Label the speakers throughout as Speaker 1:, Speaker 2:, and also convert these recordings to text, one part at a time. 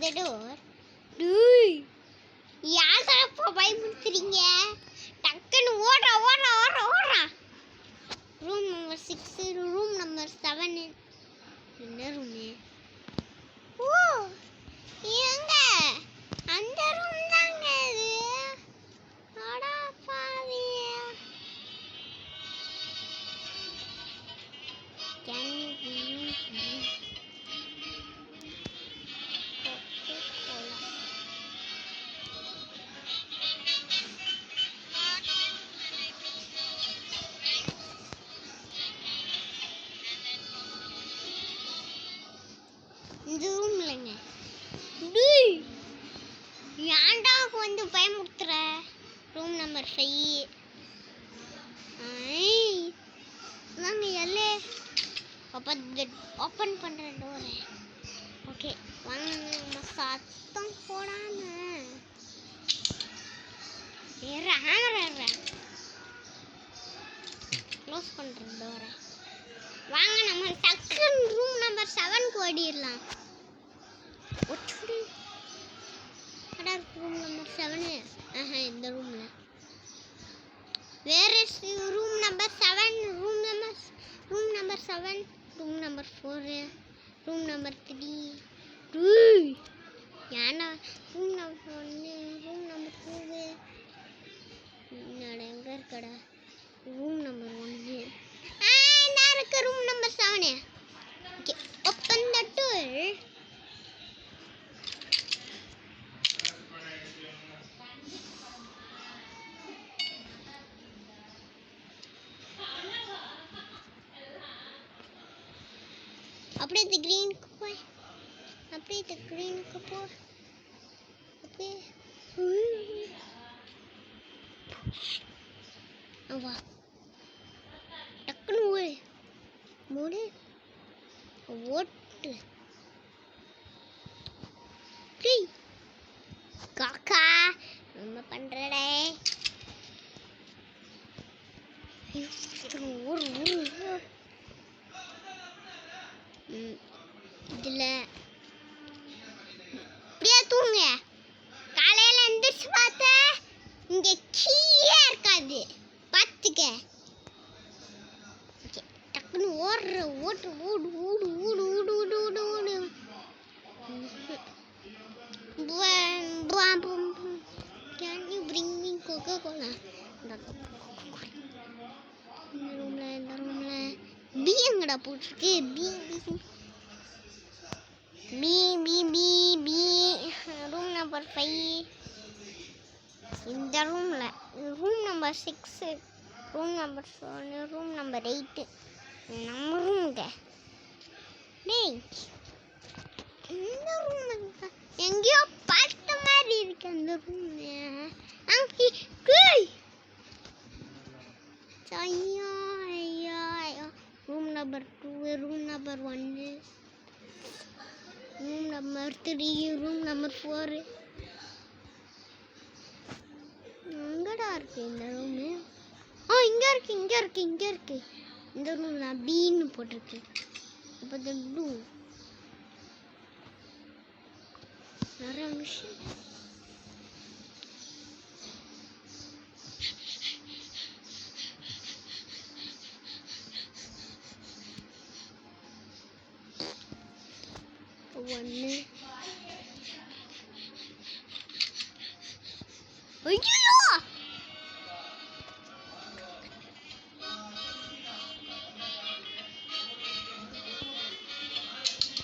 Speaker 1: the door. டேய் யாரா பயமுறுத்துறீங்க? டக்குன்னு ஓடுறா. Room number 6, room number 7. என்ன ரூமு? ஓ எங்க அந்த ரூம் தாங்க அது. அடா பாவி. Can you இந்த ரூம்லங்க. டேய் ஏன்டா வந்து பயமுறுத்துற? Room number 5. வாங்க எல்லே ஓப்பன் பண்ற டோரை. ஓகே வாங்க சத்தம் போடாம க்ளோஸ் பண்ற டோரை. வாங்க நம்ம டக்குன்னு ரூம் நம்பர் 7 ஓடிடலாம். ரூம் நம்பர் 7 இந்த ரூம்ல வேற room number 7, room number 7, room number 4, room number 3. ஏன்னா ரூம் நம்பர் 1, ரூம் நம்பர் 2. என்னடா எங்க இருக்கடா ரூம் நம்பர் 1? இந்த இருக்கு ரூம் நம்பர் 7. ஓகே ஓபன் தி டோர். அப்படியே இந்த கிரீனுக்கு போய் அப்படியே இந்த கிரீனுக்கு போ. அப்படியே வா டக்குன்னு மூடு ஓட்டு. காக்கா நம்ம பண்றடே இதுல இப்படியே தூங்க. காலையில எந்திரிச்சு பார்த்தா இங்க கீழே இருக்காது பார்த்துக்க. டக்குன்னு ஓட்டு ஓடு ஓடு ஓடு ஓடு ஓடு ஓடு ஓடு. Can you bring me Coca-Cola? இந்த ரூம்ல பி எங்கடா போட்டுருக்கு? B room number 5. இந்த ரூம்ல room number 6, room number 7, room number 8. நம்ம ரூமுங்க. டேய் இந்த ரூம் எங்கேயோ பார்த்த மாதிரி இருக்கு அந்த room. Room number 2, room number 1, room number 3, room number 4. எங்கடா இருக்கு இந்த ரூமு? இங்க இருக்கு. இந்த ரூம் நான் பீன்னு போட்டிருக்கு. இப்போ இந்த ப்ளூ நிறைய மிஷின். ஒன்று ஐயோ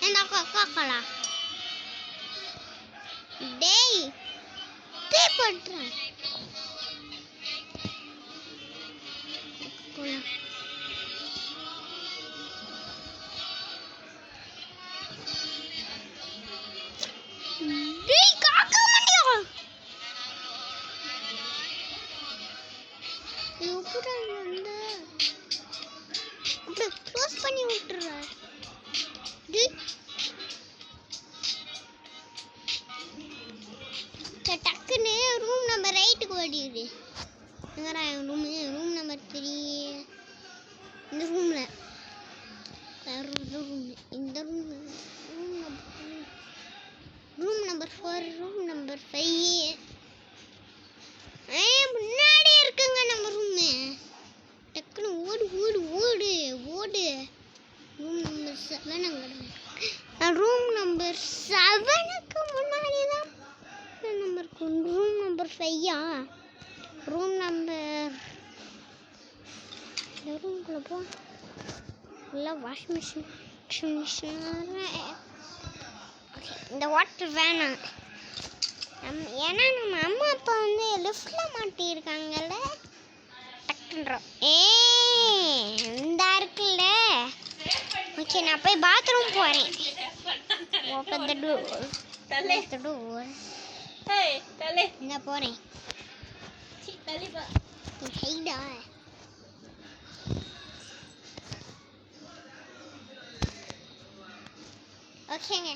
Speaker 1: என்ன காக்கலா டேய் தீ போட்டுறேன். க்ளோஸ் பண்ணி விட்டுறேன். டக்குன்னு ரூம் நம்பர் 8க்கு ஓடிடு. எங்கடா ரூம் நம்பர் 3. இந்த ரூம்ல இந்த room number number 4 room number 5 முன்னாடி இருக்குங்க நம்ம ரூமு டக்குன்னு ஓடு ஓடு ஓடு ஓடு ரூம் நம்பர் 7 அங்கே ரூம் நம்பர் 7க்கு முன்னாடி தான் number room number 5 room number இந்த ரூம்குள்ளே போ எல்லாம் வாஷிங் மிஷின் ஓகே இந்த வாட்டர் வேணாம் ஏன்னா நம்ம அம்மா அப்பா வந்து லிஃப்டில் மாட்டியிருக்காங்கல்ல டக்குன்றோம் இந்த இருக்குல்ல ஓகே நான் போய் பாத்ரூம் போகிறேன் ஓப்பன் த டோர் இந்த போகிறேன் ஹைடா ஓகேங்க